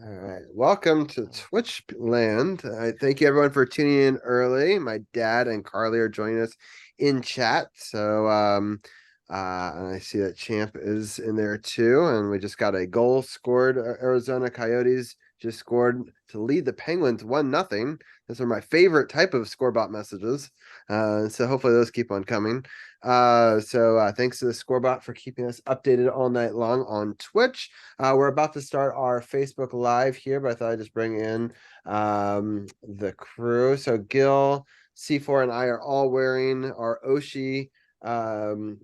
All right. Welcome to Twitch land. I thank you everyone for tuning in early. My dad and Carly are joining us in chat. And I see that Champ is in there too. And we just got a goal scored. Arizona Coyotes just scored to lead the Penguins 1-0. Those are my favorite type of scorebot messages. So hopefully those keep on coming. Thanks to the scorebot for keeping us updated all night long on Twitch. We're about to start our Facebook Live here, but I thought I'd just bring in the crew. So Gil, C4, and I are all wearing our Oshi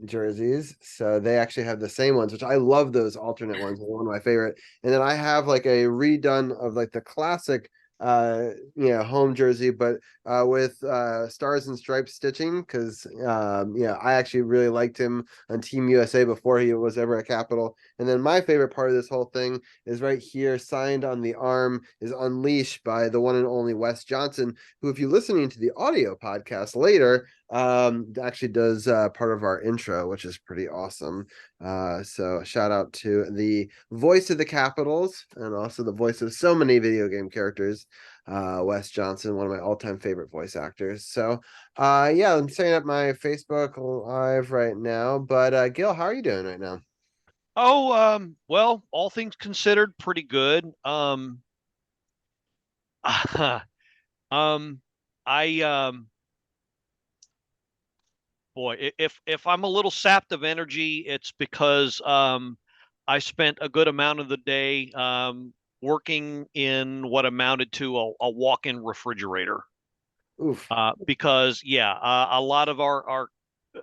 jerseys. So they actually have the same ones, which I love those alternate ones. They're one of my favorite. And then I have like a redone of like the classic home jersey, but with stars and stripes stitching because I actually really liked him on Team USA before he was ever a Capital. And then my favorite part of this whole thing is right here, signed on the arm, is Unleashed by the one and only Wes Johnson, who, if you're listening to the audio podcast later, actually does part of our intro, which is pretty awesome. So shout out to the voice of the Capitals and also the voice of so many video game characters, Wes Johnson, one of my all-time favorite voice actors. I'm setting up my Facebook Live right now. But Gil, how are you doing right now? Well, all things considered, pretty good. Um, I boy, if I'm a little sapped of energy, it's because I spent a good amount of the day working in what amounted to a walk-in refrigerator. Oof, Because a lot of our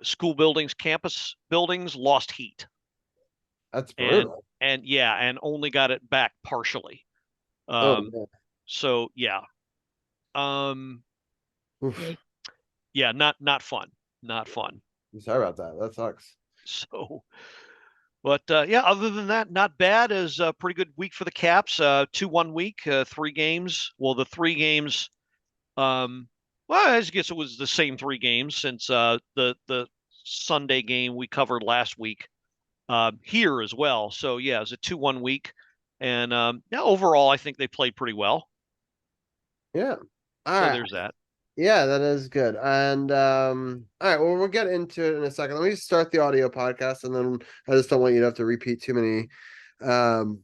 school buildings, campus buildings, lost heat, that's and brutal. and only got it back partially. Oh Um, man. so yeah, Um, Oof. yeah, not fun, not fun. I'm sorry about that. That sucks. So, but yeah, other than that, not bad. Is a pretty good week for the Caps. 2 1 week, 3 games. Well, the 3 games. Um, well, I guess it was the same 3 games since the Sunday game we covered last week here as well. So yeah, it's a 2 1 week, and yeah, overall, I think they played pretty well. Yeah. All So right. there's that. Yeah, that is good. And all right, well, we'll get into it in a second. Let me just start the audio podcast, and then I just don't want you to have to repeat too many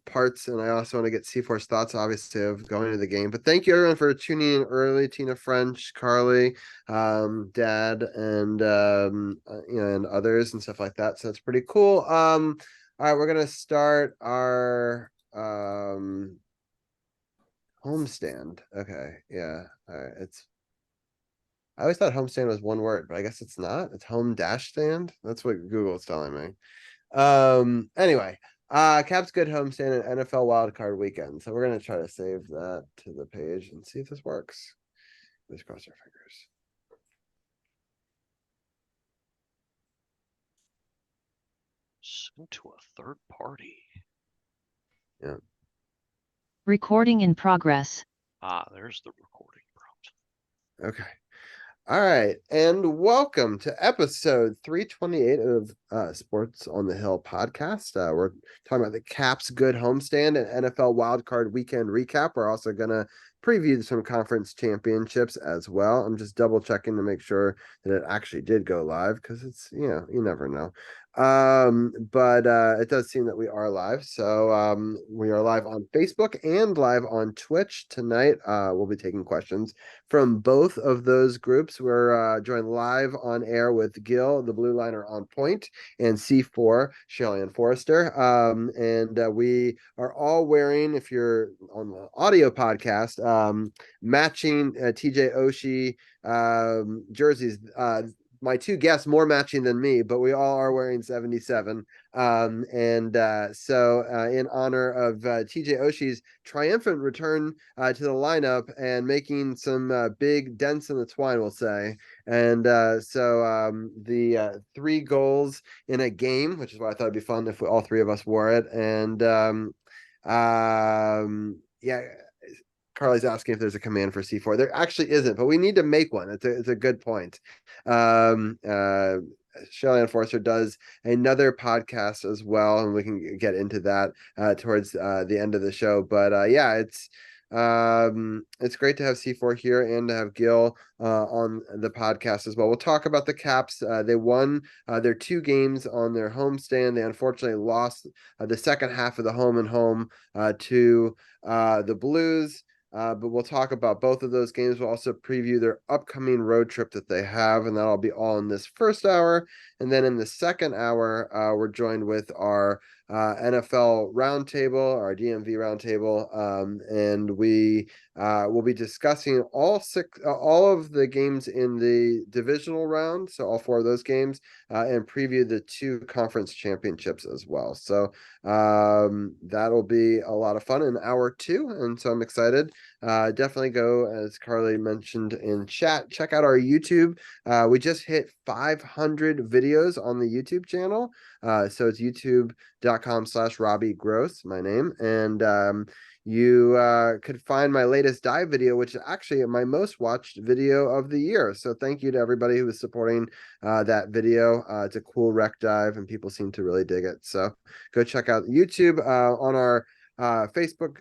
parts. And I also want to get C4's thoughts, obviously, of going to the game. But thank you everyone for tuning in early. Tina French, Carly, Dad, and and others and stuff like that. So it's pretty cool. All right, we're gonna start our homestand. Okay, yeah. All right, I always thought homestand was one word, but I guess it's not. It's home dash stand. That's what Google's telling me. Anyway, Cap's good homestand and NFL wildcard weekend. So we're gonna try to save that to the page and see if this works. Let's cross our fingers. Sent to a third party. Yeah. Recording in progress. There's the recording prompt. Okay. All right, and welcome to episode 328 of Sports on the Hill podcast. We're talking about the Caps' good homestand and NFL wildcard weekend recap. We're also going to preview some conference championships as well. I'm just double checking to make sure that it actually did go live because you never know. But it does seem that we are live. So we are live on Facebook and live on Twitch tonight. We'll be taking questions from both of those groups. We're joined live on air with Gil, the Blue Liner on point, and C4, Shelly and Forrester. And we are all wearing, if you're on the audio podcast, matching TJ Oshie jerseys. My two guests more matching than me, but we all are wearing 77. In honor of TJ Oshie's triumphant return to the lineup and making some big dents in the twine, we'll say. The 3 goals in a game, which is why I thought it'd be fun if all three of us wore it. Yeah, Carly's asking if there's a command for C4. There actually isn't, but we need to make one. It's a good point. Shelly Enforcer does another podcast as well, and we can get into that towards the end of the show. But yeah, it's great to have C4 here and to have Gil on the podcast as well. We'll talk about the Caps. They won their 2 games on their homestand. They unfortunately lost the second half of the home and home to the Blues. But we'll talk about both of those games. We'll also preview their upcoming road trip that they have, and that'll be all in this first hour. And then in the second hour, we're joined with our NFL roundtable, our DMV roundtable, and we will be discussing all of the games in the divisional round, so all 4 of those games, and preview the 2 conference championships as well. So that'll be a lot of fun in hour 2, and so I'm excited. Definitely go, as Carly mentioned in chat, check out our YouTube. We just hit 500 videos on the YouTube channel. So it's youtube.com/Robbie Gross, my name. And you could find my latest dive video, which is actually my most watched video of the year. So thank you to everybody who is supporting that video. It's a cool wreck dive, and people seem to really dig it. So go check out YouTube. On our Facebook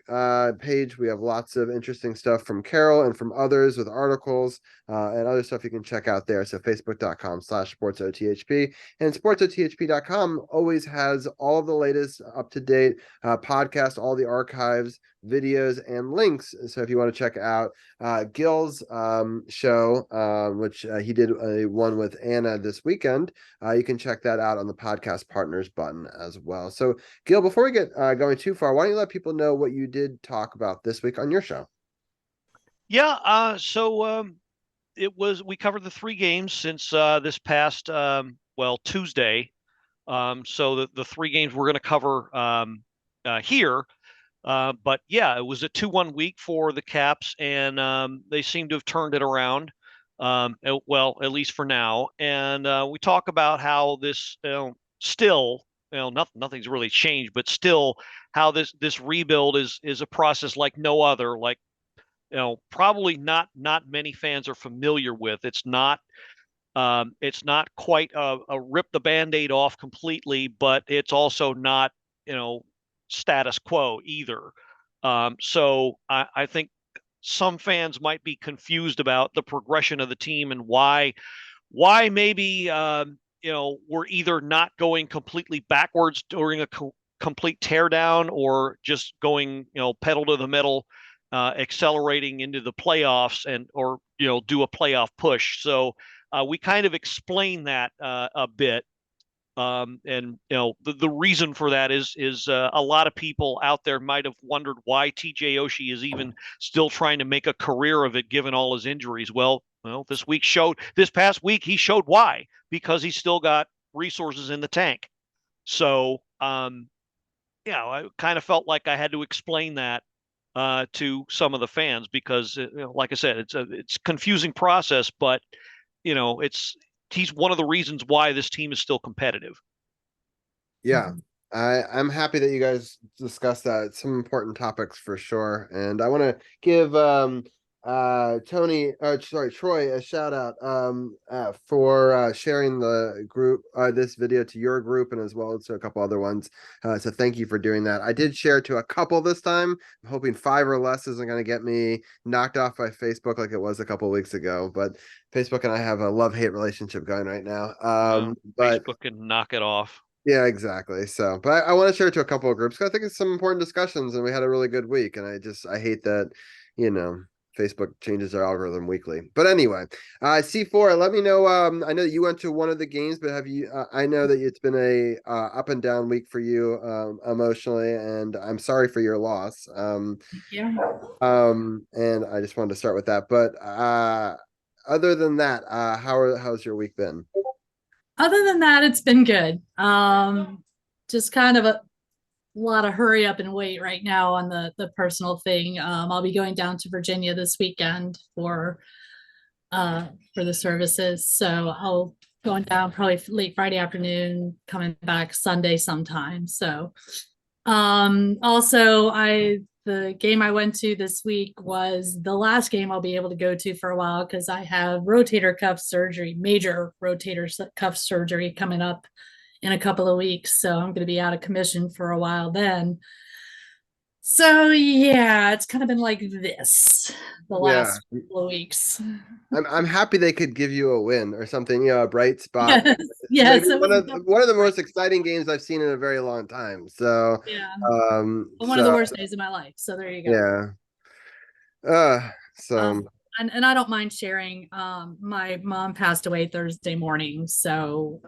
page, we have lots of interesting stuff from Carol and from others with articles and other stuff you can check out there. So facebook.com/sportsothp, and sportsothp.com always has all of the latest up-to-date podcasts, all the archives, videos, and links. So if you want to check out Gil's show, which he did one with Anna this weekend, you can check that out on the podcast partners button as well. So Gil, before we get going too far, why don't you let people know what you did talk about this week on your show? Yeah, so we covered the 3 games since this past Tuesday. So the 3 games we're going to cover here. But yeah, it was a 2-1 week for the Caps, and they seem to have turned it around. Well, at least for now. And we talk about how this still, nothing's really changed, but still how this rebuild is a process like no other. Like, probably not many fans are familiar with. It's not quite a rip the Band-Aid off completely, but it's also not, status quo either. So I think some fans might be confused about the progression of the team and why maybe we're either not going completely backwards during a complete teardown, or just going pedal to the metal, accelerating into the playoffs, and or do a playoff push. So we kind of explain that a bit. And the reason for that is a lot of people out there might have wondered why TJ Oshie is even still trying to make a career of it given all his injuries. Well, this past week he showed why, because he's still got resources in the tank. So I kind of felt like I had to explain that to some of the fans, because like I said, it's a confusing process, but he's one of the reasons why this team is still competitive. Yeah, I'm happy that you guys discussed that. It's some important topics for sure. And I want to give Troy a shout out for sharing the group this video to your group, and as well as to a couple other ones. So thank you for doing that. I did share to a couple this time. I'm hoping 5 or less isn't going to get me knocked off by Facebook like it was a couple weeks ago, but Facebook and I have a love-hate relationship going right now. But Facebook can knock it off. Yeah, exactly. So, but I want to share it to a couple of groups because I think it's some important discussions, and we had a really good week. And I hate that, Facebook changes their algorithm weekly. But anyway, C4, let me know. I know that you went to one of the games, but have you? I know that it's been a up and down week for you emotionally, and I'm sorry for your loss. Yeah. And I just wanted to start with that. But other than that, how's your week been? Other than that, it's been good. Just kind of a lot of hurry up and wait right now on the personal thing. I'll be going down to Virginia this weekend for the services. So I'll going down probably late Friday afternoon, coming back Sunday sometime. So also I the game I went to this week was the last game I'll be able to go to for a while because I have rotator cuff surgery, major rotator cuff surgery coming up in a couple of weeks. So I'm going to be out of commission for a while then. So yeah, it's kind of been like this the last couple of weeks. I'm happy they could give you a win or something, a bright spot. Yes, yes, Maybe it one was of the most exciting games I've seen in a very long time. So, yeah, one of the so worst days of my life. So there you go. yeah. So And I don't mind sharing. My mom passed away Thursday morning, so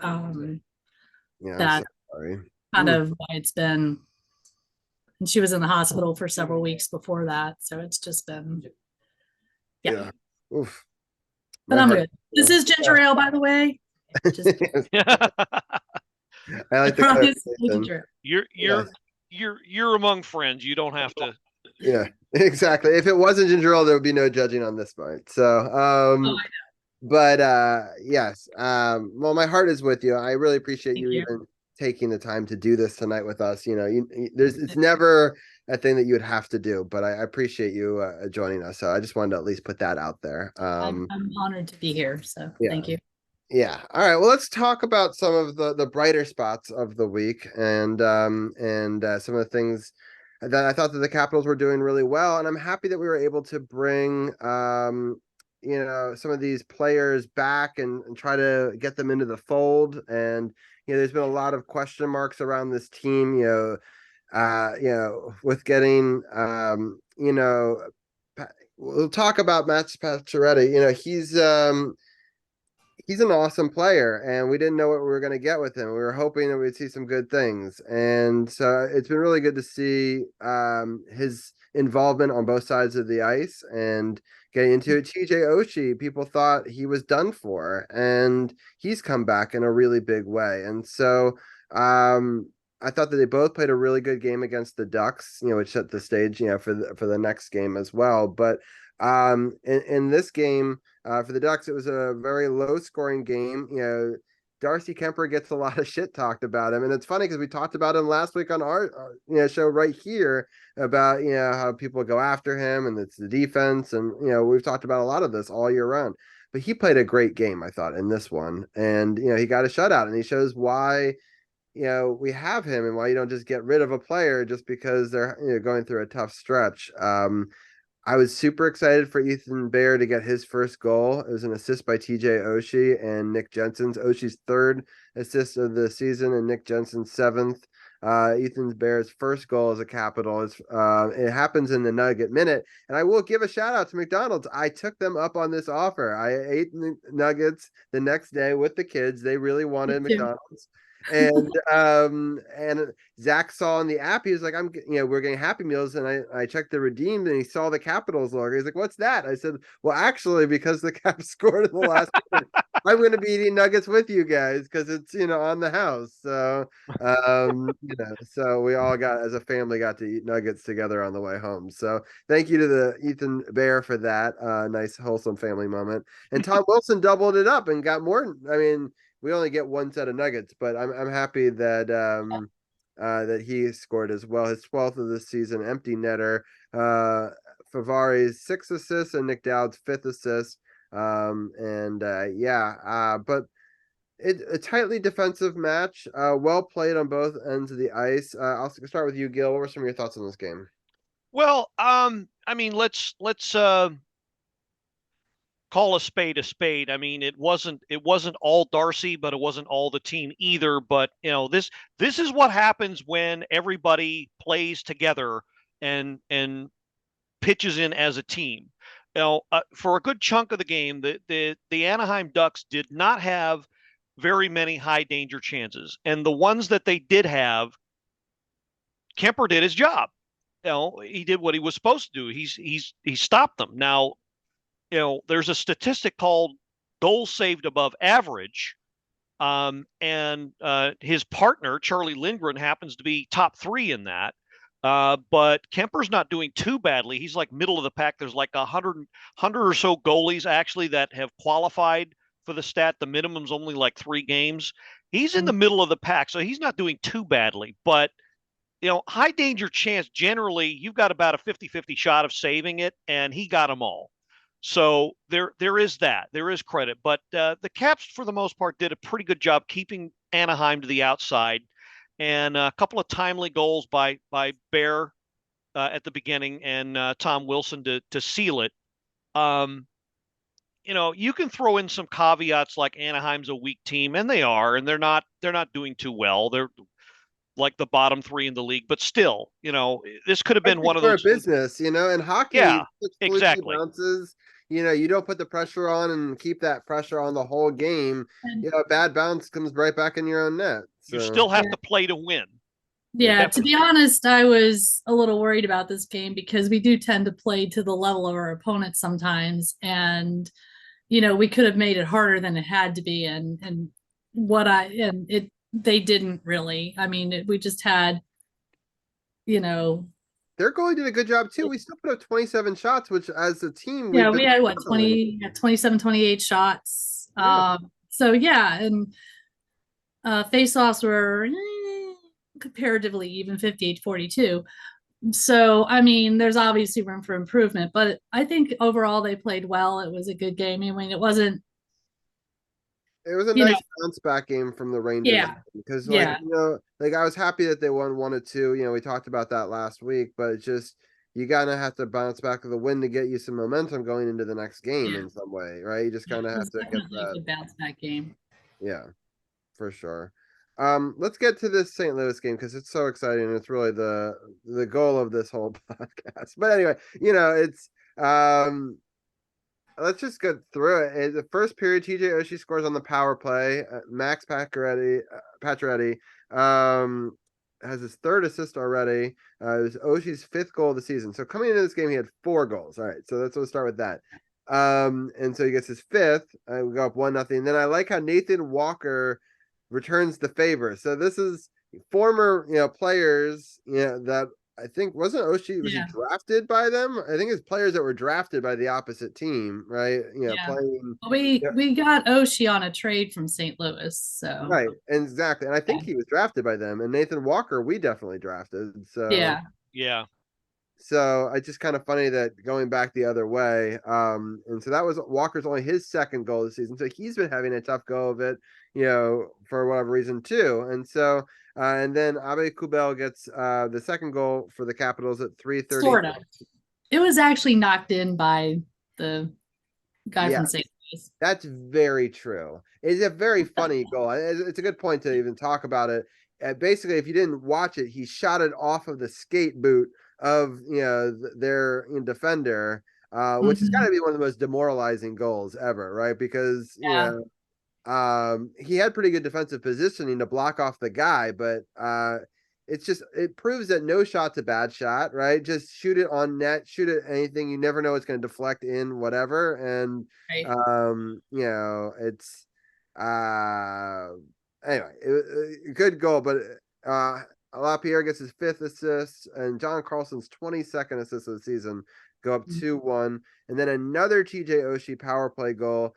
yeah, that so sorry. kind of why it's been. And she was in the hospital for several weeks before that, so it's just been Yeah. Oof. But My I'm heart- good. This is ginger ale, by the way. Just I like the promise clarification. ginger. You're among friends. You don't have to. Yeah, exactly. If it wasn't ginger ale, there would be no judging on this part. So, Oh, I know. but yes. Well, my heart is with you. I really appreciate Thank you you. even taking the time to do this tonight with us. It's never a thing that you would have to do, but I appreciate you joining us. So I just wanted to at least put that out there. I'm honored to be here. So yeah. thank you. Yeah. All right. Well, let's talk about some of the brighter spots of the week and some of the things that I thought that the Capitals were doing really well. And I'm happy that we were able to bring some of these players back and try to get them into the fold. And there's been a lot of question marks around this team. With getting we'll talk about Matt Pacioretty. He's an awesome player, and we didn't know what we were going to get with him. We were hoping that we'd see some good things, and so it's been really good to see his involvement on both sides of the ice and getting into it. TJ Oshie, people thought he was done for, and he's come back in a really big way. And so I thought that they both played a really good game against the Ducks, which set the stage, for the next game as well. But in this game, for the Ducks, it was a very low scoring game. Darcy Kemper gets a lot of shit talked about him. And it's funny because we talked about him last week on our show right here about, how people go after him and it's the defense. And, we've talked about a lot of this all year round. But he played a great game, I thought, in this one. And, he got a shutout and he shows why, we have him and why you don't just get rid of a player just because they're going through a tough stretch. I was super excited for Ethan Bear to get his first goal. It was an assist by TJ Oshie and Nick Jensen's. Oshie's third assist of the season and Nick Jensen's seventh. Ethan Bear's first goal as a Capital. It happens in the Nugget minute. And I will give a shout out to McDonald's. I took them up on this offer. I ate nuggets the next day with the kids. They really wanted McDonald's. And Zach saw in the app, he was like, we're getting Happy Meals, and I checked the redeemed, and he saw the Capitals logo. He's like, what's that? I said, well, actually, because the Caps scored in the last minute, I'm going to be eating nuggets with you guys because it's on the house. So so we all as a family got to eat nuggets together on the way home. So thank you to the Ethan Bear for that nice wholesome family moment. And Tom Wilson doubled it up and got more. I mean, we only get one set of nuggets, but I'm happy that that he scored as well. His 12th of the season, empty netter. Favari's 6th assist and Nick Dowd's 5th assist. But a tightly defensive match. Well played on both ends of the ice. I'll start with you, Gil. What were some of your thoughts on this game? Well, I mean, let's call a spade a spade. I mean, it wasn't all Darcy, but it wasn't all the team either. But this is what happens when everybody plays together and pitches in as a team. For a good chunk of the game, the Anaheim Ducks did not have very many high danger chances, and the ones that they did have, Kemper did his job. He did what he was supposed to do. He stopped them. Now, there's a statistic called goals saved above average. And his partner, Charlie Lindgren, happens to be top 3 in that. But Kemper's not doing too badly. He's like middle of the pack. There's like 100 or so goalies actually that have qualified for the stat. The minimum's only like 3 games. He's in the middle of the pack, so he's not doing too badly. But high danger chance, generally you've got about a 50-50 shot of saving it, and he got them all. So there is that. There is credit. But the Caps, for the most part, did a pretty good job keeping Anaheim to the outside. And a couple of timely goals by Bear at the beginning, and Tom Wilson to seal it. You can throw in some caveats like Anaheim's a weak team, and they are, and they're not doing too well. They're like the bottom three in the league, but still, this could have been one of For a those. business, in hockey, Yeah, such fluky exactly. bounces. You don't put the pressure on and keep that pressure on the whole game. And A bad bounce comes right back in your own net. You So still have to play to win. yeah, to be honest, I was a little worried about this game because we do tend to play to the level of our opponents sometimes, and we could have made it harder than it had to be, and they didn't really. I mean, we just had, their goalie did a good job too. We still put up 27 shots, which as a team, we had what 27, 28 shots. Yeah. So yeah, and face-offs were comparatively even 58-42. So I mean, there's obviously room for improvement, but I think overall they played well. It was a good game. I mean, it was a nice bounce back game from the Rangers. Yeah. Because Yeah. I was happy that they won 1-2. We talked about that last week, but it's just you gotta have to bounce back with the win to get you some momentum going into the next game in some way, right? You just kind of have to get that. A good bounce back game. Yeah, for sure. Let's get to this St. Louis game because it's so exciting. It's really the goal of this whole podcast. But anyway, it's let's just get through it. The first period, TJ Oshie scores on the power play. Max Pacioretty has his third assist already. It was Oshie's fifth goal of the season. So coming into this game, he had 4 goals. All right, so let's start with that. And so he gets his 5th. We go up 1-0. Then I like how Nathan Walker returns the favor. So this is former players that I think wasn't Oshie, was he drafted by them? I think it's players that were drafted by the opposite team, right? Playing. We got Oshie on a trade from St. Louis, so Right, exactly. And I think he was drafted by them. And Nathan Walker, we definitely drafted. So yeah. So it's just kind of funny that going back the other way. And so that was Walker's only his 2nd goal this season. So he's been having a tough go of it, for whatever reason too. And so and then Abe Kubel gets the 2nd goal for the Capitals at 3:30. Sort of. It was actually knocked in by the guy from St. Louis. That's very true. It's a very funny goal. It's a good point to even talk about it. Basically, if you didn't watch it, he shot it off of the skate boot of their defender, which is got to be one of the most demoralizing goals ever, right? Because he had pretty good defensive positioning to block off the guy, but it proves that no shot's a bad shot, right? Just shoot it on net, shoot it anything. You never know it's going to deflect in whatever, and it's anyway, good goal, but LaPierre gets his 5th assist, and John Carlson's 22nd assist of the season, go up 2-1, and then another TJ Oshie power play goal.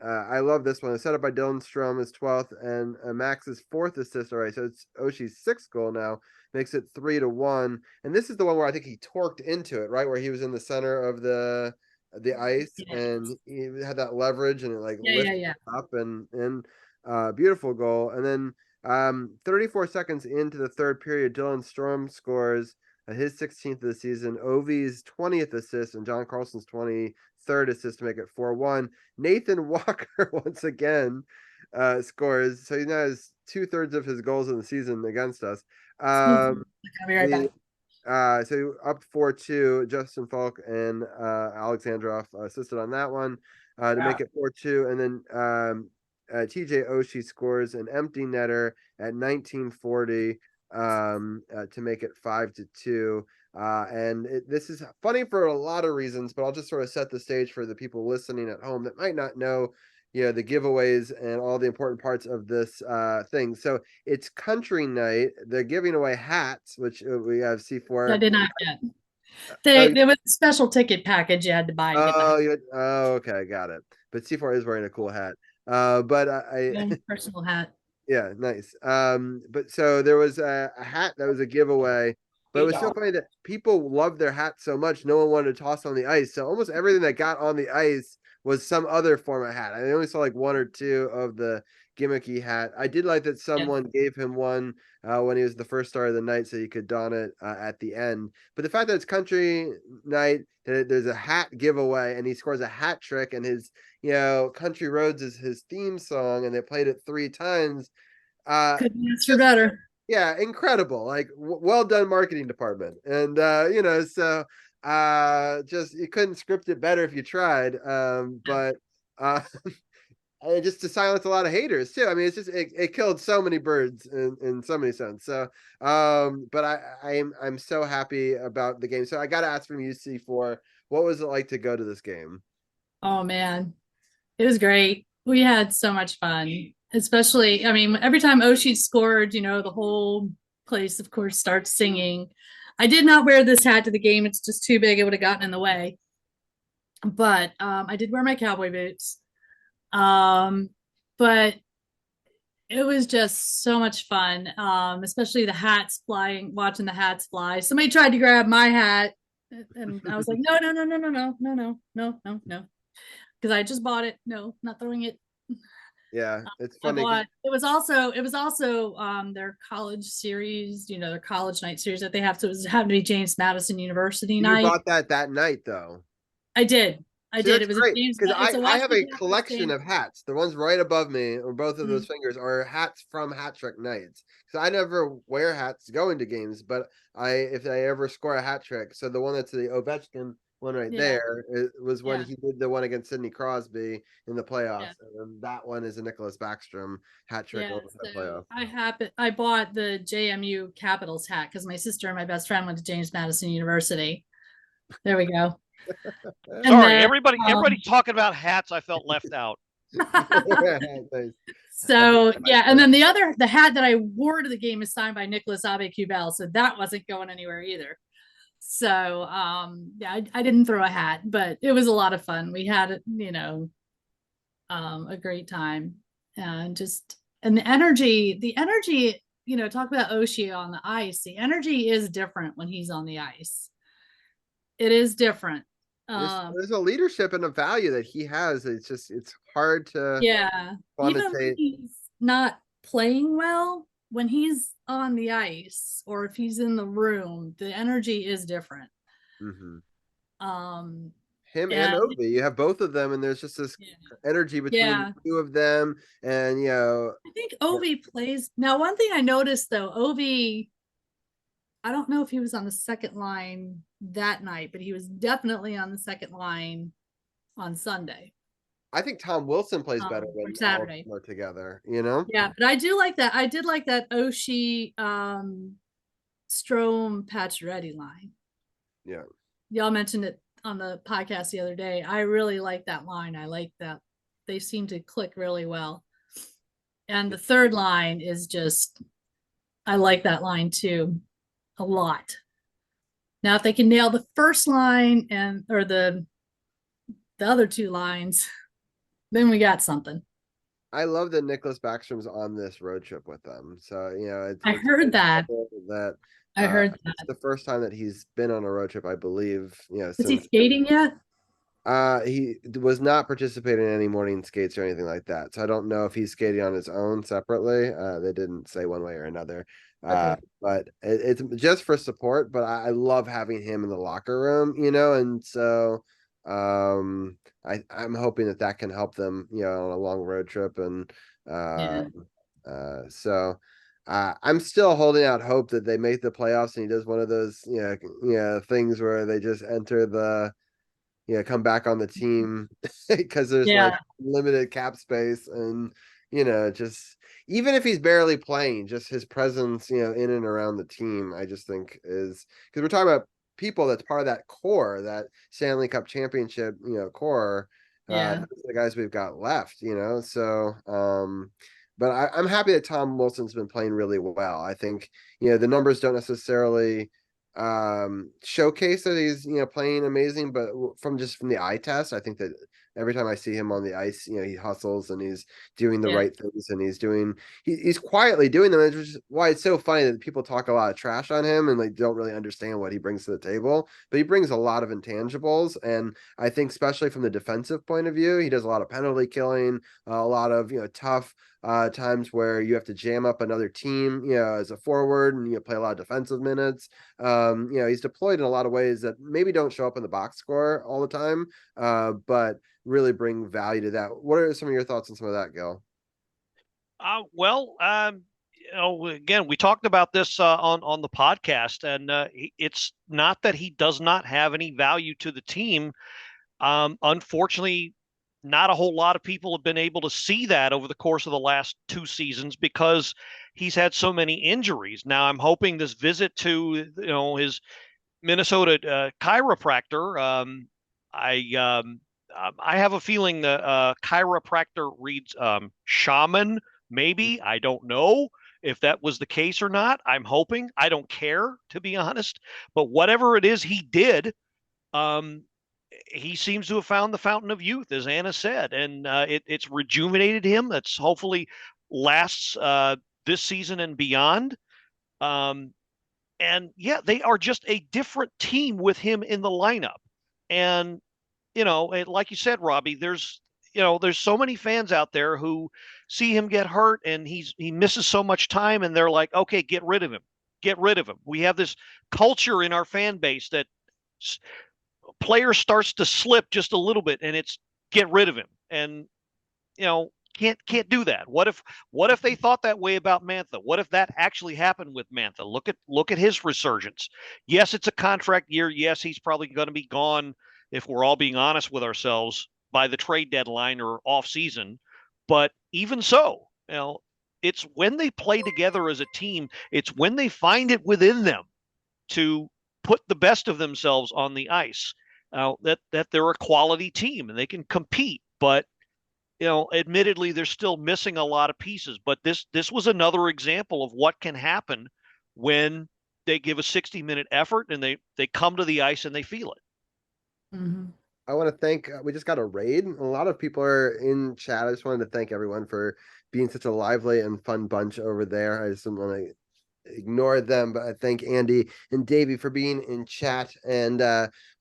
I love this one. It's set up by Dylan Strom, his 12th, and Max's 4th assist. All right, so it's Oshie's 6th goal now, makes it 3-1. And this is the one where I think he torqued into it, right, where he was in the center of the ice, and he had that leverage, and it lifted up, and beautiful goal. And then 34 seconds into the 3rd period, Dylan Strom scores his 16th of the season, Ovi's 20th assist, and John Carlson's 23rd assist to make it 4-1. Nathan Walker once again scores, so he now has 2/3 of his goals in the season against us. I'll be right back. So up 4-2, Justin Falk and Alexandrov assisted on that one to make it 4-2, and then TJ Oshie scores an empty netter at 1940 to make it 5-2. And this is funny for a lot of reasons, but I'll just sort of set the stage for the people listening at home that might not know the giveaways and all the important parts of this thing. So it's country night. They're giving away hats, which we have C4. I did not get. There was a special ticket package you had to buy. Okay, got it. But C4 is wearing a cool hat. But personal hat. Yeah, nice. But so there was a hat that was a giveaway, but it was so funny that people loved their hats so much, no one wanted to toss on the ice. So almost everything that got on the ice was some other form of hat. I only saw like one or two of the gimmicky hat. I did like that someone gave him one when he was the first star of the night, so you could don it at the end. But the fact that it's country night, that there's a hat giveaway, and he scores a hat trick, and his Country Roads is his theme song, and they played it 3 times. Couldn't ask for better. Yeah, incredible. Like well done, marketing department. And so just you couldn't script it better if you tried. But and just to silence a lot of haters too. I mean, it's just it killed so many birds in so many sense. So but I'm so happy about the game. So I gotta ask from you, C4, what was it like to go to this game? Oh man, it was great. We had so much fun. Especially, I mean, every time Oshie scored, the whole place, of course, starts singing. I did not wear this hat to the game. It's just too big. It would have gotten in the way. But I did wear my cowboy boots. But it was just so much fun, especially the hats flying, watching the hats fly. Somebody tried to grab my hat, and I was like, no, no, no, no, no, no, no, no, no, no, no. Because I just bought it. No, not throwing it. Yeah, it's funny. It was also their college series, their college night series that they have to. It happened to be James Madison University night. You bought that night though. I did. I did. It was great because I have a Washington collection of hats. The ones right above me, or both of those Mhm. fingers, are hats from Hat Trick nights. Because I never wear hats going to games, but if I ever score a hat trick, so the one that's the Ovechkin one right Yeah. there, it was when Yeah. he did the one against Sidney Crosby in the playoffs, Yeah. and then that one is a Nicholas Backstrom hat trick Yeah, over the so playoff. I bought the JMU Capitals hat because my sister and my best friend went to James Madison University. There we go. And Sorry, then, everybody talking about hats. I felt left out. Nice. So yeah, and then the hat that I wore to the game is signed by Nicholas Aube-Kubel, so that wasn't going anywhere either. So yeah, I didn't throw a hat, but it was a lot of fun. We had a great time, and the energy, talk about Oshie on the ice. The energy is different when he's on the ice. It is different. There's a leadership and a value that he has. It's hard to Yeah, even when quantitate. he's not playing well, when he's on the ice or if he's in the room, the energy is different. Mhm. And Him and Ovi, you have both of them, and there's just this energy between Yeah. the two of them, and I think Ovi plays now. One thing I noticed though, Ovi, I don't know if he was on the second line that night, but he was definitely on the second line on Sunday. I think Tom Wilson plays better Or when all of Saturday. them are together. You know? Yeah, but I do like that. I did like that Oshie Strome Pacioretty line. Yeah. Y'all mentioned it on the podcast the other day. I really like that line. I like that. They seem to click really well. And the third line is just, I like that line too, a lot. Now, if they can nail the first line or the other two lines, then we got something. I love that Nicholas Backstrom's on this road trip with them. So I heard that. I heard that. It's the first time that he's been on a road trip, I believe. Is he skating yet? He was not participating in any morning skates or anything like that. So I don't know if he's skating on his own separately. They didn't say one way or another. Okay. But it's just for support. But I love having him in the locker room, and so I'm hoping that can help them, on a long road trip. And so I'm still holding out hope that they make the playoffs and he does one of those, things where they just enter the come back on the team because there's like limited cap space and just even if he's barely playing, just his presence in and around the team, I just think is because we're talking about people that's part of that core, that Stanley Cup championship core, the guys we've got left, so but I'm happy that Tom Wilson's been playing really well. I think the numbers don't necessarily showcase that he's playing amazing, but from the eye test, I think that every time I see him on the ice, he hustles and he's doing the Yeah. right things, and he's quietly doing them. Which is why it's so funny that people talk a lot of trash on him and like don't really understand what he brings to the table. But he brings a lot of intangibles, and I think especially from the defensive point of view, he does a lot of penalty killing, a lot of tough times where you have to jam up another team, as a forward, and play a lot of defensive minutes. He's deployed in a lot of ways that maybe don't show up in the box score all the time, but really bring value to that. What are some of your thoughts on some of that, Gil? Well, again, we talked about this on the podcast, and it's not that he does not have any value to the team. Unfortunately, not a whole lot of people have been able to see that over the course of the last 2 seasons because he's had so many injuries. Now, I'm hoping this visit to his Minnesota chiropractor. I have a feeling the chiropractor reads shaman. Maybe I don't know if that was the case or not. I'm hoping. I don't care, to be honest. But whatever it is he did, um, he seems to have found the fountain of youth, as Anna said, and it's rejuvenated him. That's hopefully lasts this season and beyond. Um, and yeah, they are just a different team with him in the lineup. And like you said, Robbie, there's so many fans out there who see him get hurt and he misses so much time, and they're like, okay, get rid of him, get rid of him. We have this culture in our fan base that player starts to slip just a little bit and it's get rid of him. And can't do that. What if they thought that way about Mantha? What if that actually happened with Mantha? Look at his resurgence. Yes, it's a contract year. Yes, he's probably going to be gone, if we're all being honest with ourselves, by the trade deadline or off season. But even so, it's when they play together as a team, it's when they find it within them to put the best of themselves on the ice, that they're a quality team and they can compete. But admittedly, they're still missing a lot of pieces. But this was another example of what can happen when they give a 60-minute effort and they come to the ice and they feel it. Mm-hmm. I want to thank, we just got a raid. A lot of people are in chat. I just wanted to thank everyone for being such a lively and fun bunch over there. I just don't want to ignore them, but I thank Andy and Davey for being in chat. And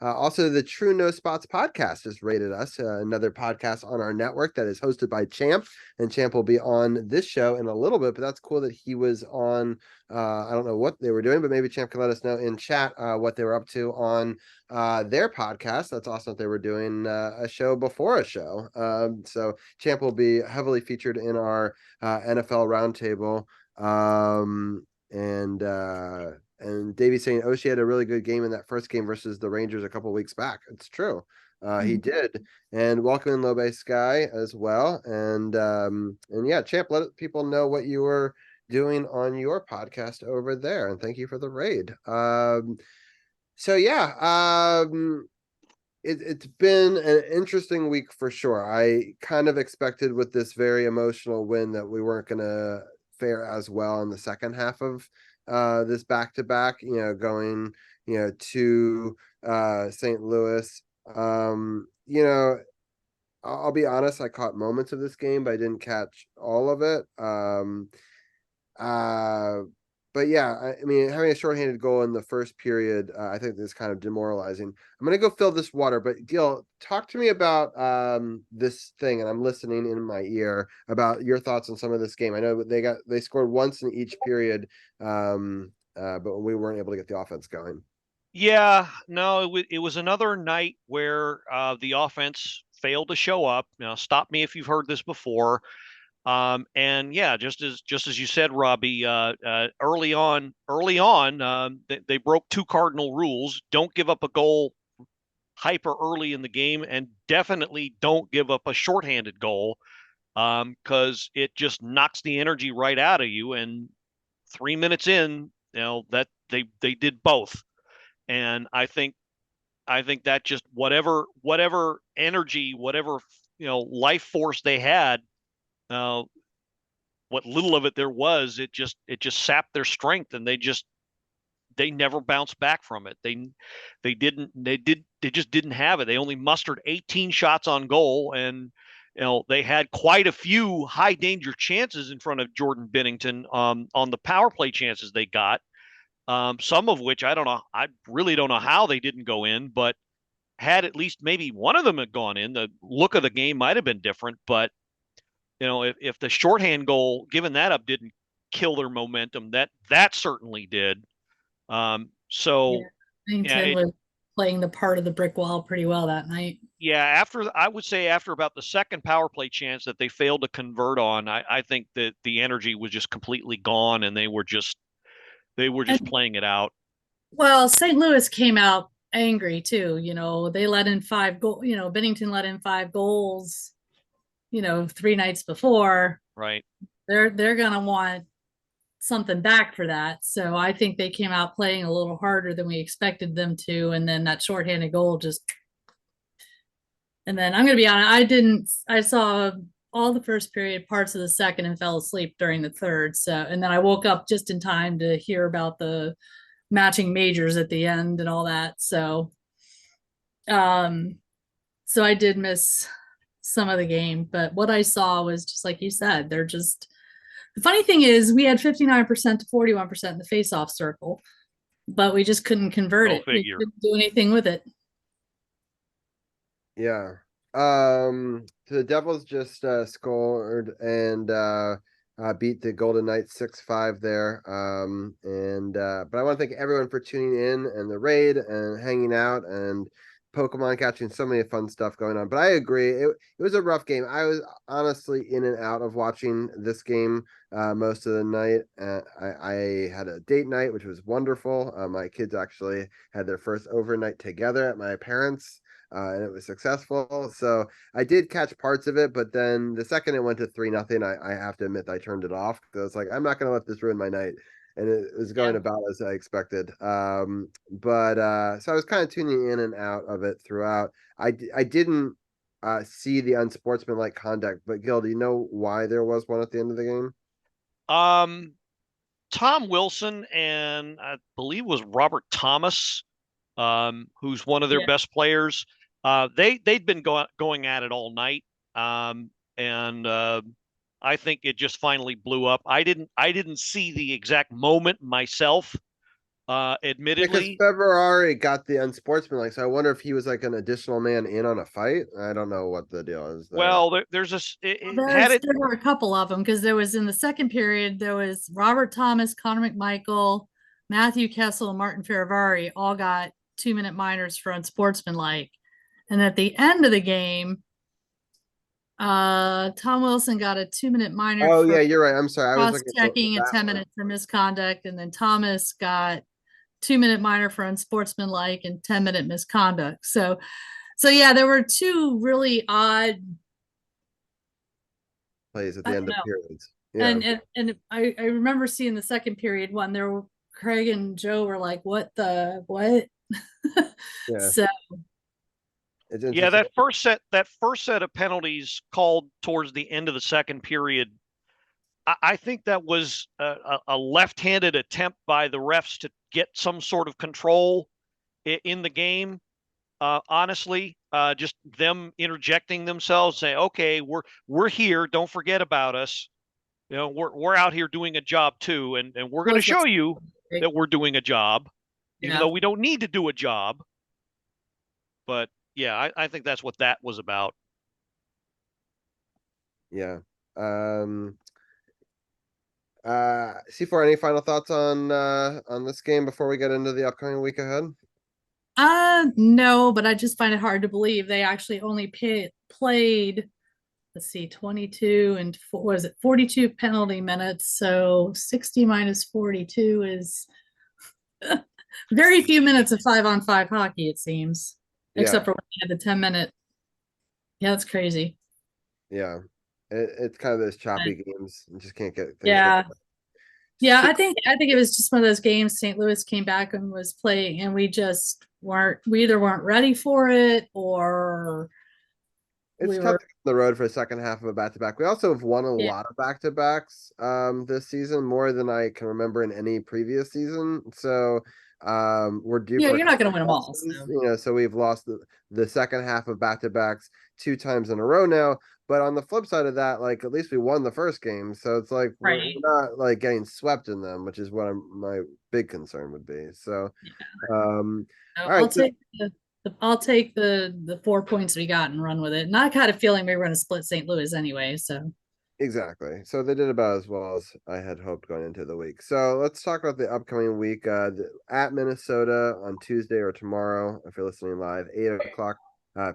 also the True No Spots podcast has rated us, another podcast on our network that is hosted by Champ, and Champ will be on this show in a little bit, but that's cool that he was on. I don't know what they were doing, but maybe Champ can let us know in chat what they were up to on their podcast. That's awesome that they were doing a show before a show. So Champ will be heavily featured in our NFL roundtable. And Davey's saying Oshie had a really good game in that first game versus the Rangers a couple weeks back. It's true. He did. And welcome in Lobe Sky as well. And yeah, Champ, let people know what you were doing on your podcast over there. And thank you for the raid. So yeah, it's been an interesting week for sure. I kind of expected with this very emotional win that we weren't going to fare as well in the second half of this back-to-back, going, to St. Louis. I'll be honest, I caught moments of this game, but I didn't catch all of it. But yeah, I mean, having a shorthanded goal in the first period, I think this is kind of demoralizing. I'm gonna go fill this water, but Gil, talk to me about this thing, and I'm listening in my ear about your thoughts on some of this game. I know they scored once in each period, but we weren't able to get the offense going. Yeah, no, it was another night where the offense failed to show up. Now, stop me if you've heard this before. And yeah, just as you said, Robbie, early on, they broke two cardinal rules. Don't give up a goal hyper early in the game, and definitely don't give up a shorthanded goal, because it just knocks the energy right out of you. And 3 minutes in, that they did both. And I think that just whatever energy, whatever life force they had, what little of it there was, it just sapped their strength, and they never bounced back from it. They just didn't have it. They only mustered 18 shots on goal, and they had quite a few high danger chances in front of Jordan Binnington on the power play chances they got. Some of which I don't know. I really don't know how they didn't go in, but had at least maybe one of them had gone in, the look of the game might have been different. But if the shorthand goal, giving that up, didn't kill their momentum, that certainly did. So Binnington was playing the part of the brick wall pretty well that night. Yeah, I would say after about the second power play chance that they failed to convert on, I think that the energy was just completely gone, and they were just playing it out. Well, St. Louis came out angry too. They let in 5 goals. Binnington let in 5 goals. 3 nights before. Right. They're gonna want something back for that. So I think they came out playing a little harder than we expected them to, and then that shorthanded goal just. And then I'm gonna be honest, I saw all the first period, parts of the second, and fell asleep during the third. So, and then I woke up just in time to hear about the matching majors at the end and all that. So I did miss some of the game, but what I saw was just like you said. They're just, the funny thing is we had 59% to 41% in the face-off circle, but we just couldn't convert it. We couldn't do anything with it. Yeah. So the Devils just scored and beat the Golden Knights 6-5 there. But I want to thank everyone for tuning in and the raid and hanging out and Pokemon catching, so many fun stuff going on. But I agree, it was a rough game. I was honestly in and out of watching this game most of the night. I had a date night, which was wonderful. My kids actually had their first overnight together at my parents'. And it was successful. So I did catch parts of it, but then the second it went to 3-0, I have to admit I turned it off because I was like, I'm not going to let this ruin my night. And it was going about as I expected. So I was kind of tuning in and out of it throughout. I didn't see the unsportsmanlike conduct, but Gil, do you know why there was one at the end of the game? Tom Wilson and I believe it was Robert Thomas, who's one of their best players. They'd been going at it all night, and I think it just finally blew up. I didn't see the exact moment myself, admittedly. Because February got the unsportsmanlike, so I wonder if he was like an additional man in on a fight. I don't know what the deal is there. Well, there were a couple of them, because there was, in the second period, there was Robert Thomas, Connor McMichael, Matthew Kessel, and Martin Faravari all got 2-minute minors for unsportsmanlike. And at the end of the game, Tom Wilson got a 2-minute minor. Oh yeah, you're right. I'm sorry. I was checking and 10 minutes for misconduct, and then Thomas got 2-minute minor for unsportsmanlike and 10-minute misconduct. So yeah, there were 2 really odd plays at the end of periods. Yeah. And I remember seeing the second period one. There were Craig and Joe were like, what? Yeah. So yeah, that first set of penalties called towards the end of the second period, I think that was a left-handed attempt by the refs to get some sort of control in the game. Honestly, just them interjecting themselves, saying, "Okay, we're here. Don't forget about us. We're out here doing a job too, and we're going to show you that we're doing a job, even though we don't need to do a job." But yeah, I think that's what that was about. Yeah. C4, any final thoughts on this game before we get into the upcoming week ahead? No, but I just find it hard to believe they actually only played, let's see, 22 and 42 penalty minutes. So 60 minus 42 is very few minutes of 5-on-5 hockey, it seems, except for when you had the 10-minute. Yeah, that's crazy. Yeah, it's kind of those choppy games. You just can't get things. Yeah. Yeah, I think it was just one of those games. St. Louis came back and was playing, and we either weren't ready for it, or it's tough to get on the road for a second half of a back-to-back. We also have won a lot of back-to-backs this season, more than I can remember in any previous season. So We're due Yeah, for you're not going to win them all. So. you know, so we've lost the second half of back-to-backs 2 times in a row now. But on the flip side of that, like at least we won the first game, so it's like we're Right. not like getting swept in them, which is what my big concern would be. So, all I'll right, take I'll take the 4 points we got and run with it. And I had a feeling we were going to split St. Louis anyway. So exactly. So they did about as well as I had hoped going into the week. So let's talk about the upcoming week. At Minnesota on Tuesday or tomorrow, if you're listening live, 8 o'clock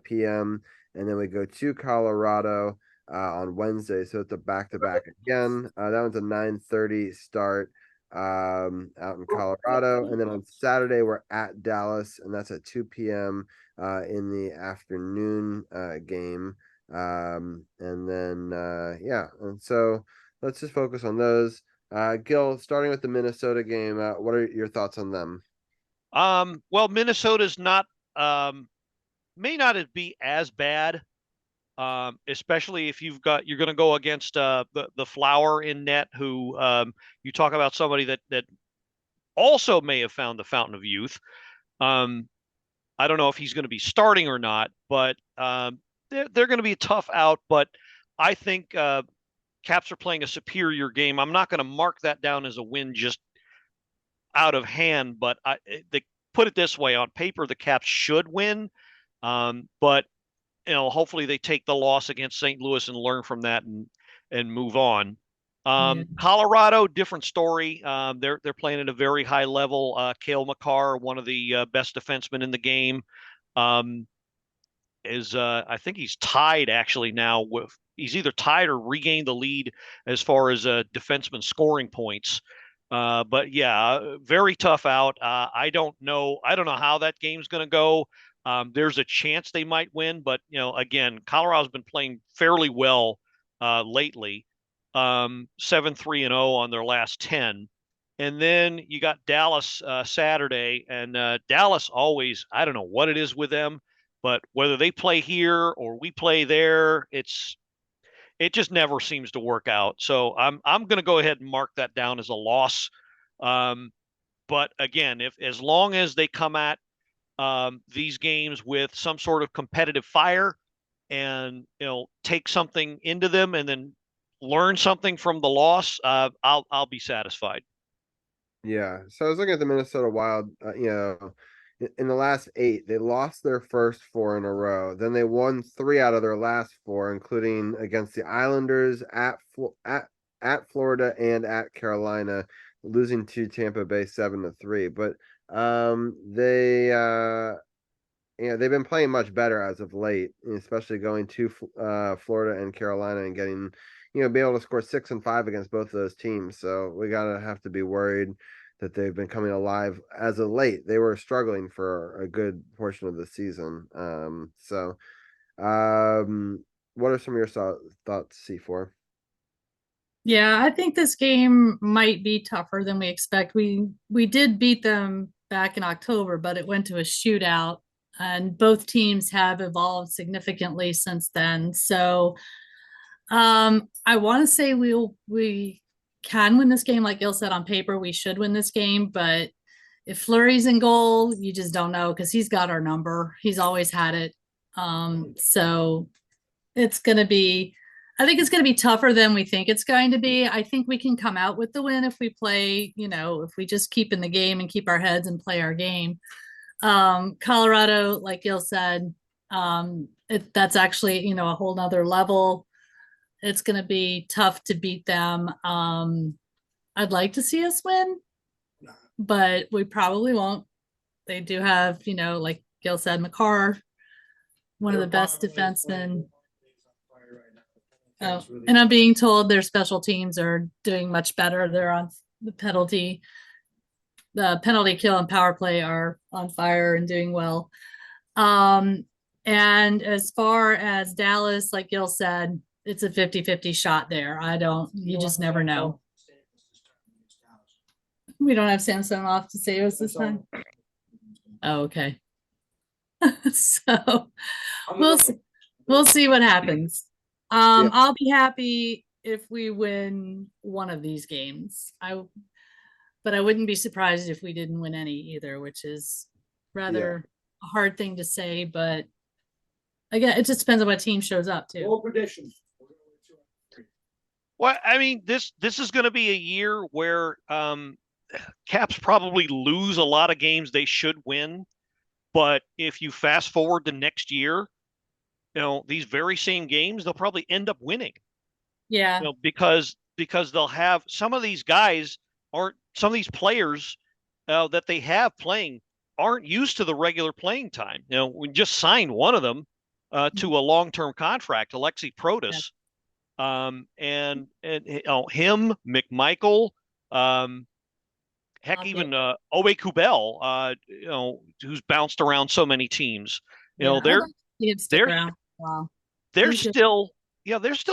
p.m. And then we go to Colorado on Wednesday. So it's a back-to-back again. That one's a 9:30 start out in Colorado. And then on Saturday, we're at Dallas, and that's at 2 p.m. In the afternoon game. And then yeah, and so let's just focus on those. Gil, starting with the Minnesota game, what are your thoughts on them? Well, Minnesota's not may not be as bad, especially if you're going to go against the Flower in net, who you talk about somebody that also may have found the fountain of youth. I don't know if he's going to be starting or not, but they're going to be a tough out. But I think Caps are playing a superior game. I'm not going to mark that down as a win just out of hand, but put it this way: on paper, the Caps should win. But hopefully they take the loss against St. Louis and learn from that and move on. Colorado, different story. They're playing at a very high level. Cale Makar, one of the best defensemen in the game, is I think he's tied actually now with he's either tied or regained the lead as far as defenseman scoring points. But yeah, very tough out. I don't know how that game's going to go. There's a chance they might win, but again, Colorado's been playing fairly well lately. 7-3-0 on their last 10. And then you got Dallas Saturday, and Dallas always, I don't know what it is with them, but whether they play here or we play there, it just never seems to work out. So I'm going to go ahead and mark that down as a loss. But again, if as long as they come at these games with some sort of competitive fire and take something into them and then learn something from the loss, I'll be satisfied. Yeah, so I was looking at the Minnesota Wild. In the last 8, they lost their first 4 in a row. Then they won 3 out of their last 4, including against the Islanders, at Florida, and at Carolina, losing to Tampa Bay 7-3. But they they've been playing much better as of late, especially going to Florida and Carolina and getting be able to score 6 and 5 against both of those teams. So we have to be worried that they've been coming alive as of late. They were struggling for a good portion of the season. What are some of your thoughts, C4? Yeah, I think this game might be tougher than we expect. We did beat them back in October, but it went to a shootout, and both teams have evolved significantly since then. So I want to say we can win this game. Like Gil said, on paper, we should win this game, but if Fleury's in goal, you just don't know because he's got our number. He's always had it. So it's going to be, I think it's going to be tougher than we think it's going to be. I think we can come out with the win if we play, if we just keep in the game and keep our heads and play our game. Colorado, like Gil said, that's actually, a whole nother level. It's going to be tough to beat them. I'd like to see us win, but we probably won't. They do have, like Gil said, Makar, one of the best defensemen. Oh, and I'm being told their special teams are doing much better. They're on the penalty kill and power play are on fire and doing well. And as far as Dallas, like Gil said, it's a 50-50 shot there. You just never know. We don't have Samson off to save us this time. Oh, okay. So we'll see what happens. I'll be happy if we win one of these games. but I wouldn't be surprised if we didn't win any either, which is rather a hard thing to say. But again, it just depends on what team shows up too. Bold predictions. Well, I mean, this is going to be a year where Caps probably lose a lot of games they should win. But if you fast forward to next year, these very same games, they'll probably end up winning. Yeah. Because they'll have some of these guys some of these players that they have playing aren't used to the regular playing time. We just signed one of them to a long-term contract, Alexi Protas. And him, McMichael, heck, even Owe Kubel, who's bounced around so many teams. They're wow. they're still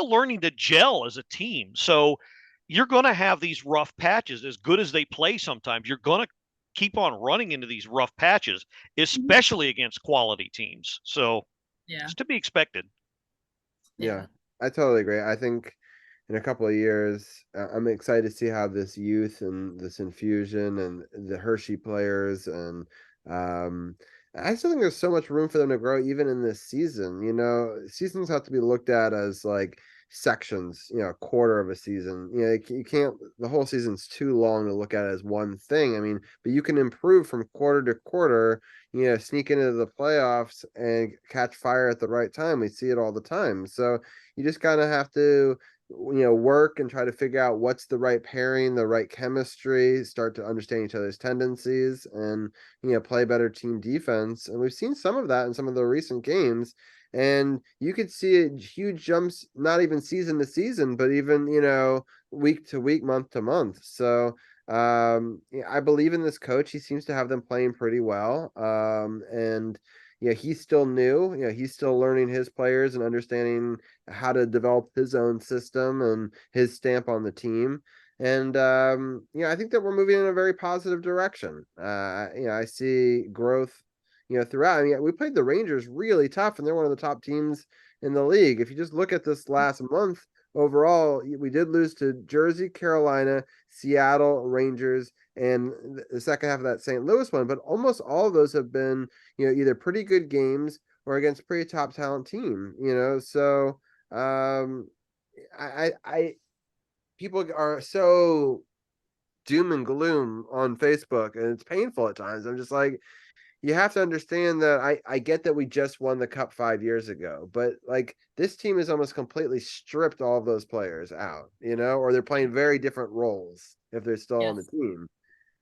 learning to gel as a team. So you're going to have these rough patches. As good as they play sometimes, you're going to keep on running into these rough patches, especially against quality teams. So it's to be expected. Yeah, I totally agree. I think in a couple of years, I'm excited to see how this youth and this infusion and the Hershey players and I still think there's so much room for them to grow even in this season. Seasons have to be looked at as like sections, a quarter of a season. You can't, the whole season's too long to look at it as one thing. I mean, but you can improve from quarter to quarter, sneak into the playoffs and catch fire at the right time. We see it all the time. So you just kind of have to work and try to figure out what's the right pairing, the right chemistry, start to understand each other's tendencies and, play better team defense. And we've seen some of that in some of the recent games. And you could see huge jumps, not even season to season, but even, week to week, month to month. So I believe in this coach. He seems to have them playing pretty well. And he's still new. He's still learning his players and understanding how to develop his own system and his stamp on the team. And I think that we're moving in a very positive direction. I see growth, throughout. I mean, we played the Rangers really tough, and they're one of the top teams in the league. If you just look at this last month overall, we did lose to Jersey, Carolina, Seattle, Rangers, and the second half of that St. Louis one, but almost all of those have been, either pretty good games or against pretty top talent team, so I people are so doom and gloom on Facebook, and it's painful at times. I'm just like, you have to understand that I get that we just won the cup 5 years ago, but like this team is almost completely stripped all of those players out, or they're playing very different roles if they're still on the team.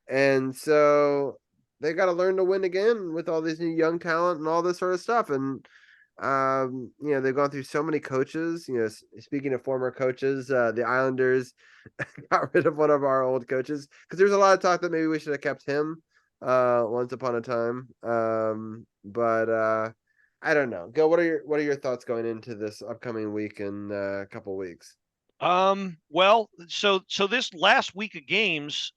And so they got to learn to win again with all these new young talent and all this sort of stuff. And, they've gone through so many coaches, speaking of former coaches, the Islanders got rid of one of our old coaches because there's a lot of talk that maybe we should have kept him once upon a time. But I don't know. Gil, what are your thoughts going into this upcoming week and a couple weeks? Well, so this last week of games,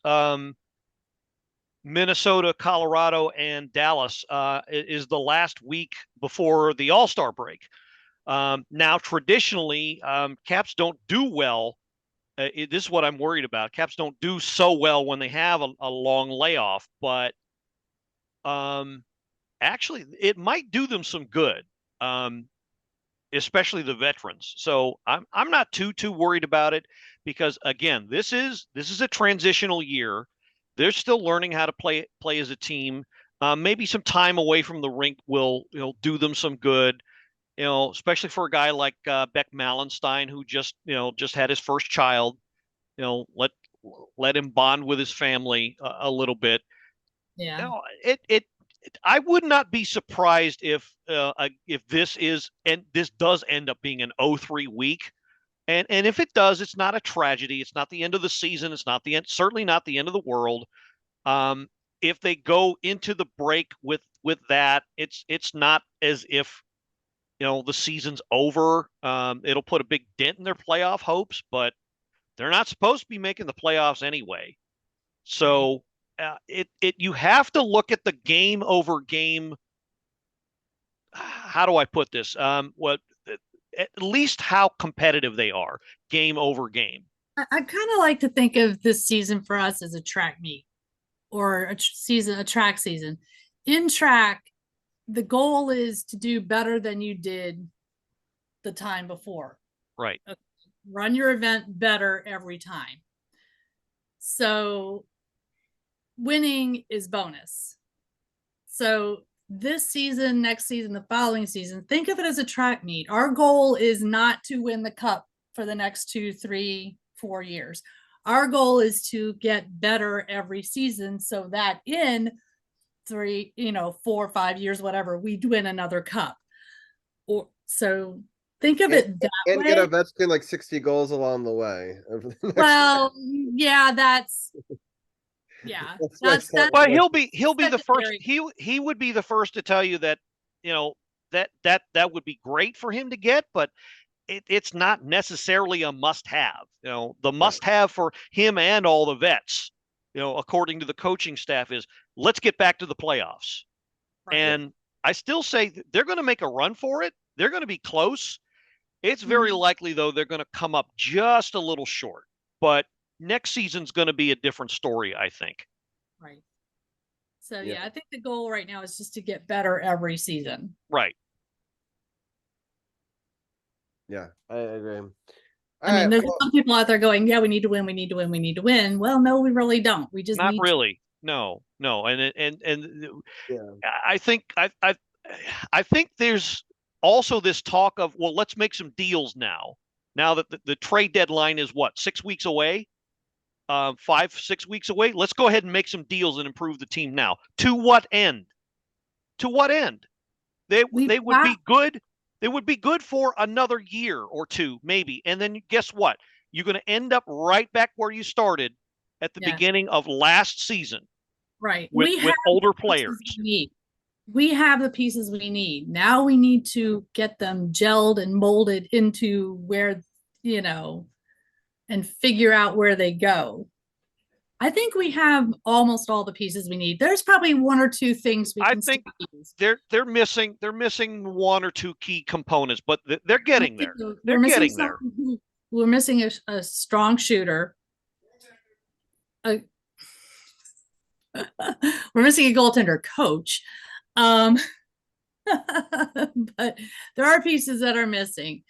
Minnesota, Colorado, and Dallas is the last week before the All-Star break. Now, traditionally, Caps don't do well. This is what I'm worried about. Caps don't do so well when they have a long layoff, but actually, it might do them some good, especially the veterans. So I'm not too worried about it because, again, this is a transitional year. They're still learning how to play as a team. Maybe some time away from the rink will do them some good. Especially for a guy like Beck Malenstein, who just had his first child. Let him bond with his family a little bit. Yeah. I would not be surprised if this does end up being an 0-3 week. And if it does, it's not a tragedy. It's not the end of the season. It's not the end, certainly not the end of the world. If they go into the break with that, it's not as if the season's over. It'll put a big dent in their playoff hopes, but they're not supposed to be making the playoffs anyway. So you have to look at the game over game. How do I put this? At least how competitive they are, game over game. I kind of like to think of this season for us as a track meet or a track season. In track, the goal is to do better than you did the time before. Right. Run your event better every time. So winning is bonus. So this season, next season, the following season, think of it as a track meet. Our goal is not to win the cup for the next 2, 3, 4 years. Our goal is to get better every season so that in 3, 4, 5 years, whatever, we win another cup. Or so think of it that And get way. a veteran like 60 goals along the way. Over the next Well, yeah, that's that's Well, he'll be the first. secondary. He would be the first to tell you that, you know, that would be great for him to get, but it's not necessarily a must-have. You know, the must-have for him and all the vets, you know, according to the coaching staff, is let's get back to the playoffs. Right. And I still say they're going to make a run for it. They're going to be close. It's very likely, though, they're going to come up just a little short. But next season's going to be a different story, I think. Right. So I think the goal right now is just to get better every season. Right. Yeah, I agree. I mean, there's some people out there going, "Yeah, we need to win. We need to win. We need to win." Well, no, we really don't. We just not need really. No. And yeah. I think I think there's also this talk of, well, let's make some deals now. Now that the trade deadline is what, 6 weeks away, 5, 6 weeks away. Let's go ahead and make some deals and improve the team now. To what end? To what end? They would be good. They would be good for another year or two, maybe. And then guess what? You're going to end up right back where you started at the beginning of last season. Right. With older players. We have the pieces we need. Now we need to get them gelled and molded into where, and figure out where they go. I think we have almost all the pieces we need. There's probably 1 or 2 things we can. I think they're missing one or two key components, but they're getting there. They're getting there. We're missing a strong shooter. We're missing a goaltender coach. But there are pieces that are missing.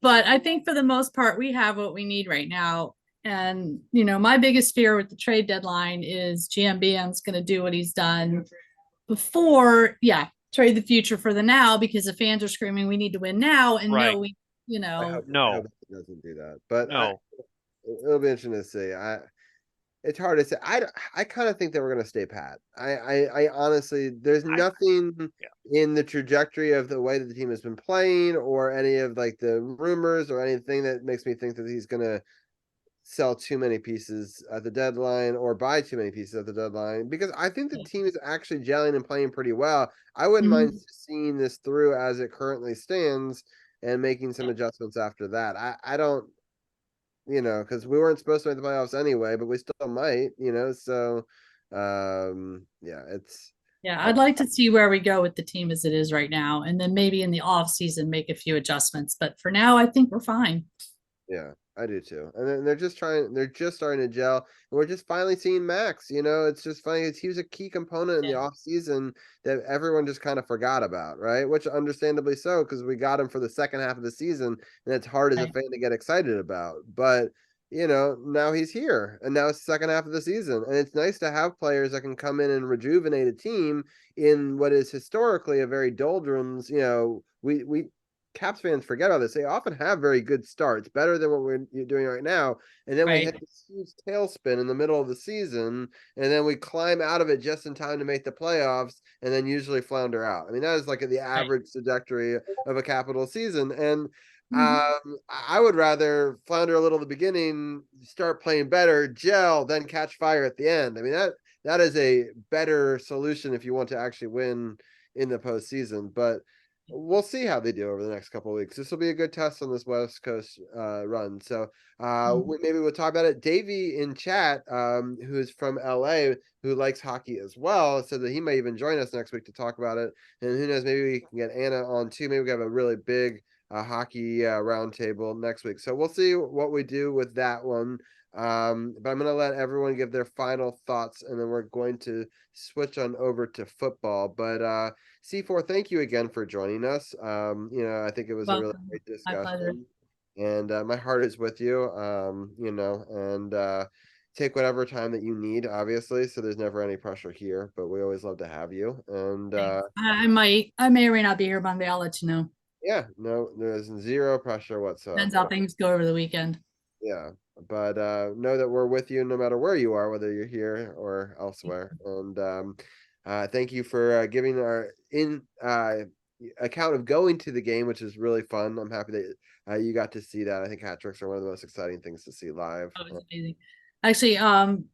But I think for the most part, we have what we need right now. And, my biggest fear with the trade deadline is GMBN's going to do what he's done before. Trade the future for the now, because the fans are screaming, we need to win now. And right. no, I hope it doesn't do that. But no. It'll be interesting to see. It's hard to say. I kind of think that we're going to stay pat. I honestly, there's nothing in the trajectory of the way that the team has been playing or any of like the rumors or anything that makes me think that he's going to sell too many pieces at the deadline or buy too many pieces at the deadline, because I think the team is actually gelling and playing pretty well. I wouldn't mind seeing this through as it currently stands and making some adjustments after that. I don't, because we weren't supposed to make the playoffs anyway, but we still might, so it's I'd like to see where we go with the team as it is right now, and then maybe in the off season make a few adjustments. But for now, I think we're fine. Yeah, I do too. And then they're just starting to gel, and we're just finally seeing Max. It's just funny. He was a key component in the off season that everyone just kind of forgot about, right? Which understandably so, because we got him for the second half of the season, and it's hard as a fan to get excited about. But now he's here, and now it's the second half of the season, and it's nice to have players that can come in and rejuvenate a team in what is historically a very doldrums. We Caps fans forget all this. They often have very good starts, better than what we're doing right now. And then we hit this huge tailspin in the middle of the season, and then we climb out of it just in time to make the playoffs, and then usually flounder out. I mean, that is like the average trajectory of a Capital season. And I would rather flounder a little at the beginning, start playing better, gel, then catch fire at the end. I mean, that is a better solution if you want to actually win in the postseason. But we'll see how they do over the next couple of weeks. This will be a good test on this West Coast run. So maybe we'll talk about it. Davey in chat, who's from LA, who likes hockey as well, said that he may even join us next week to talk about it. And who knows, maybe we can get Anna on too. Maybe we have a really big hockey roundtable next week. So we'll see what we do with that one. But I'm going to let everyone give their final thoughts, and then we're going to switch on over to football. But C4, thank you again for joining us. I think it was a really Welcome. great My pleasure. discussion, and my heart is with you. And take whatever time that you need, obviously. So there's never any pressure here, but we always love to have you. And I may or may not be here Monday. I'll let you know. yeah, no, there's zero pressure Depends how whatsoever. things go over the weekend. Yeah, but know that we're with you no matter where you are, whether you're here or elsewhere. And thank you for giving our account of going to the game, which is really fun. I'm happy that you got to see that. I think hat tricks are one of the most exciting things to see live. Oh, it's amazing. Actually,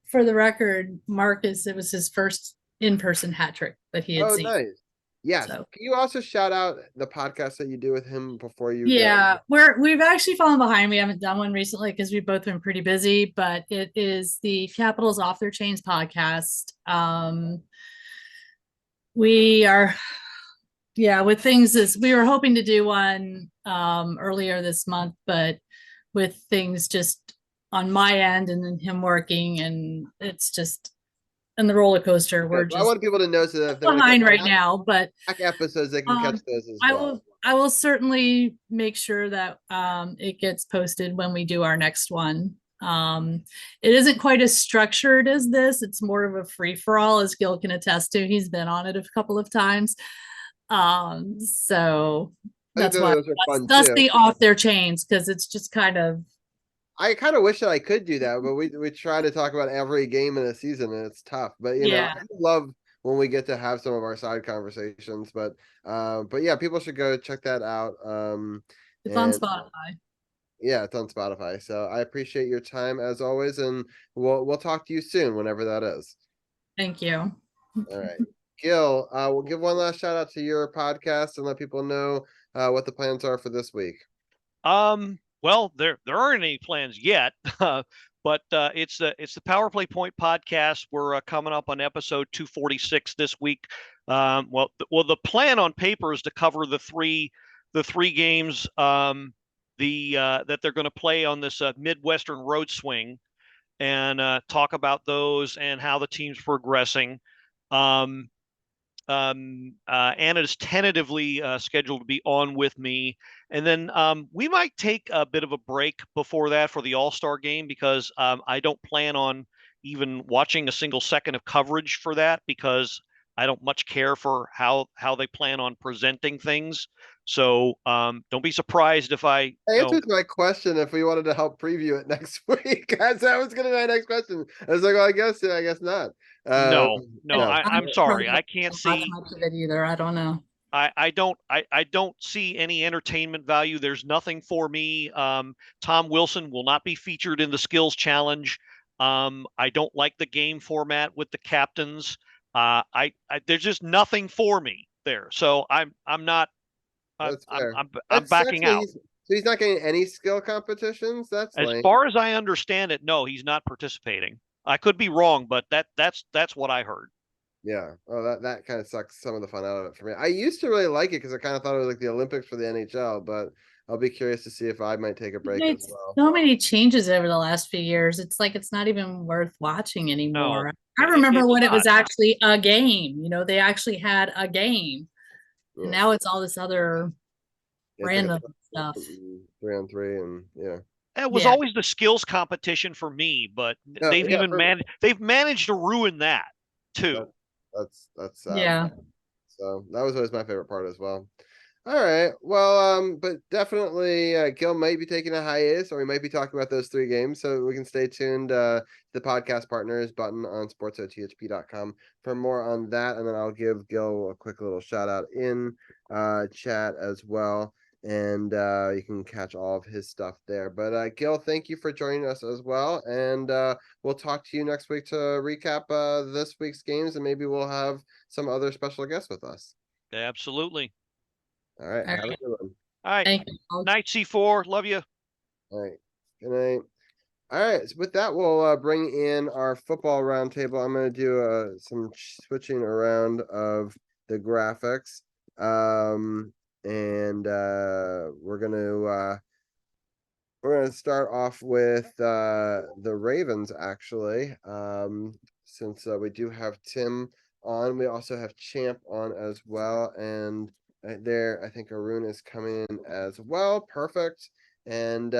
for the record, Marcus, it was his first in-person hat trick that he had Oh, seen. nice. Yes. So. Can you also shout out the podcast that you do with him before you go? Yeah, we've actually fallen behind. We haven't done one recently because we've both been pretty busy, but it is the Capitals Off Their Chains podcast. We are, with things as we were hoping to do one earlier this month, but with things just on my end and then him working, and it's just and the roller coaster. We're I want just people to know so that if they want to behind catch right now, but back episodes, they can catch those as well. I will certainly make sure that it gets posted when we do our next one. It isn't quite as structured as this. It's more of a free for all, as Gil can attest to. He's been on it a couple of times. So I think that's why those are fun that's too. the Off Their Chains, because it's just kind of. I kind of wish that I could do that, but we try to talk about every game in the season, and it's tough. But I love when we get to have some of our side conversations. But yeah, people should go check that out. It's on Spotify. Yeah, it's on Spotify. So I appreciate your time as always, and we'll talk to you soon, whenever that is. Thank you. All right, Gil, we'll give one last shout out to your podcast and let people know what the plans are for this week. Well, there aren't any plans yet, but it's the Power Play Point podcast. We're coming up on episode 246 this week. The plan on paper is to cover the three games that they're going to play on this Midwestern road swing, and talk about those and how the team's progressing. Anna is tentatively scheduled to be on with me. And then we might take a bit of a break before that for the All-Star game, because I don't plan on even watching a single second of coverage for that, because I don't much care for how they plan on presenting things. So don't be surprised if I answered my question if we wanted to help preview it next week. That was going to be my next question. I was like, well, I guess not. No, I'm sorry. I can't see much of it either. I don't know. I don't see any entertainment value. There's nothing for me. Tom Wilson will not be featured in the skills challenge. I don't like the game format with the captains. There's just nothing for me there. So I'm not. I'm backing out. So he's not getting any skill competitions. That's as lame. far as I understand it. No, he's not participating. I could be wrong, but that's what I heard. Yeah. Oh, that kind of sucks some of the fun out of it for me. I used to really like it because I kind of thought it was like the Olympics for the NHL, but I'll be curious to see if I might take a break as well. So many changes over the last few years. It's like it's not even worth watching anymore. No, I remember when it was actually a game. They actually had a game. Yeah. And now it's all this other random stuff. 3-on-3 and yeah. It was always the skills competition for me, but they've managed to ruin that too. That's yeah. So that was always my favorite part as well. All right. Well, but definitely Gil might be taking a hiatus, or we might be talking about those 3 games. So we can stay tuned to the podcast partners button on sportsothp.com for more on that. And then I'll give Gil a quick little shout out in chat as well. And you can catch all of his stuff there. But Gil, thank you for joining us as well. And we'll talk to you next week to recap this week's games, and maybe we'll have some other special guests with us. Absolutely. All right. Have a good one. All right. Night, C4. Love you. All right. Good night. All right. So with that, we'll bring in our football roundtable. I'm going to do some switching around of the graphics. and we're gonna start off with the Ravens actually. Since we do have Tim on, we also have Champ on as well, and there I think Arun is coming in as well. Perfect. And